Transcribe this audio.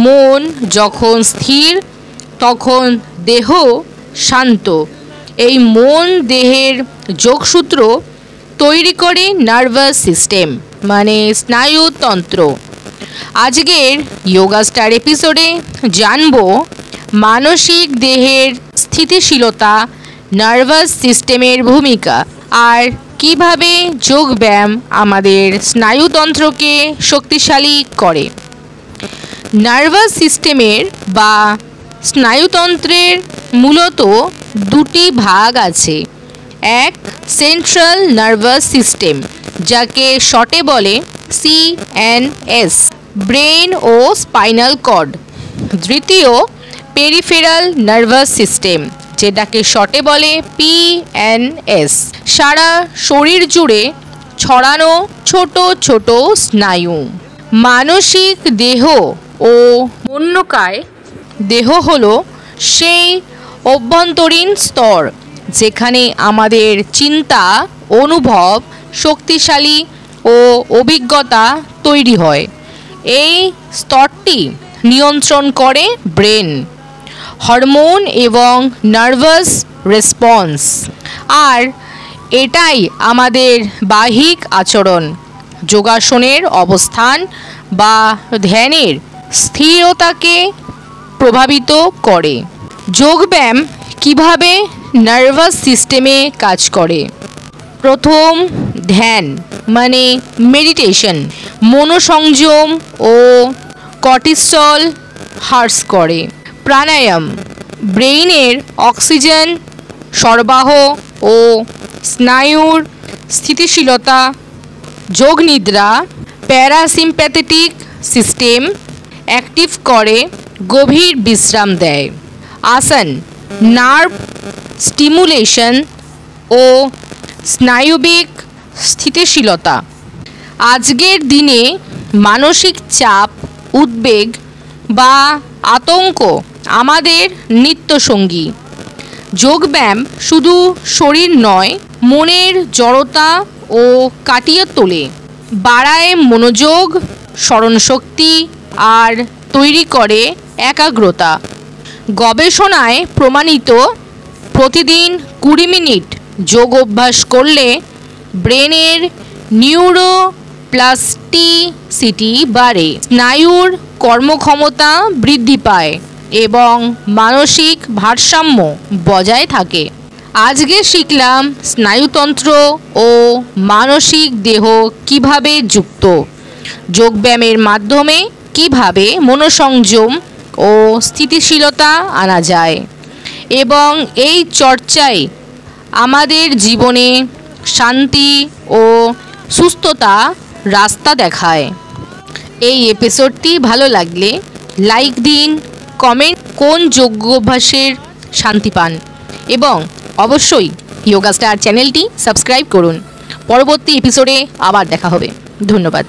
মন যখন স্থির তখন দেহ শান্ত। এই মন দেহের যোগসূত্র তৈরি করে নার্ভাস সিস্টেম মানে স্নায়ুতন্ত্র। আজকের যোগা স্টার এপিসোডে জানব মানসিক দেহের স্থিতিশীলতা, নার্ভাস সিস্টেমের ভূমিকা আর কিভাবে যোগব্যায়াম আমাদের স্নায়ুতন্ত্রকে শক্তিশালী করে। নার্ভাস সিস্টেমের বা স্নায়ুতন্ত্রের মূলত দুটি ভাগ আছে। এক, সেন্ট্রাল নার্ভাস সিস্টেম, যাকে শর্টে বলে CNS, ব্রেন ও স্পাইনাল কর্ড। দ্বিতীয়, পেরিফেরাল নার্ভাস সিস্টেম, যেটাকে শর্টে বলে PNS, সারা শরীর জুড়ে ছড়ানো ছোট ছোট স্নায়ু। মানসিক দেহ ও মনোকায় দেহ হলো সেই অভ্যন্তরীণ স্তর যেখানে আমাদের চিন্তা, অনুভব, শক্তিশালী ও অভিজ্ঞতা তৈরি হয়। এই স্তরটি নিয়ন্ত্রণ করে ব্রেন, হরমোন এবং নার্ভাস রেসপন্স, আর এটাই আমাদের বাহ্যিক আচরণ, যোগাসনের অবস্থান বা ধ্যানের স্থিরতাকে প্রভাবিত করে। যোগব্যায়াম কিভাবে নার্ভাস সিস্টেমে কাজ করে? প্রথম, ধ্যান মানে মেডিটেশন মনোসংযম ও কর্টিসল হ্রাস করে। প্রাণায়াম ব্রেইনের অক্সিজেন সরবরাহ ও স্নায়ুর স্থিতিশীলতা। যোগনিদ্রা প্যারাসিম্প্যাথেটিক সিস্টেম অ্যাক্টিভ করে, গভীর বিশ্রাম দেয়। আসন নার্ভ স্টিমুলেশন ও স্নায়বিক স্থিতিশীলতা। আজকের দিনে মানসিক চাপ, উদ্বেগ বা আতঙ্ক আমাদের নিত্যসঙ্গী। যোগব্যায়াম শুধু শরীর নয়, মনের জড়তা ও কাটিয়ে তোলে, বাড়ায় মনোযোগ, স্মরণশক্তি আর তৈরি করে একাগ্রতা। গবেষণায় প্রমাণিত, প্রতিদিন 20 মিনিট যোগ অভ্যাস করলে ব্রেনের নিউরোপ্লাস্টিসিটি বাড়ে, স্নায়ুর কর্মক্ষমতা বৃদ্ধি পায় এবং মানসিক ভারসাম্য বজায় থাকে। আজকে শিখলাম স্নায়ুতন্ত্র ও মানসিক দেহ কিভাবে যুক্ত, যোগব্যায়ামের মাধ্যমে কিভাবে মনোসংযম ও স্থিতিশীলতা আনা যায়, এবং এই চর্চায় আমাদের জীবনে শান্তি ও সুস্থতা রাস্তা দেখায়। এই এপিসোডটি ভালো লাগলে লাইক দিন, কমেন্ট কোন যোগাভ্যাসের শান্তি পান, এবং অবশ্যই যোগা স্টার চ্যানেলটি সাবস্ক্রাইব করুন। পরবর্তী এপিসোডে আবার দেখা হবে। ধন্যবাদ।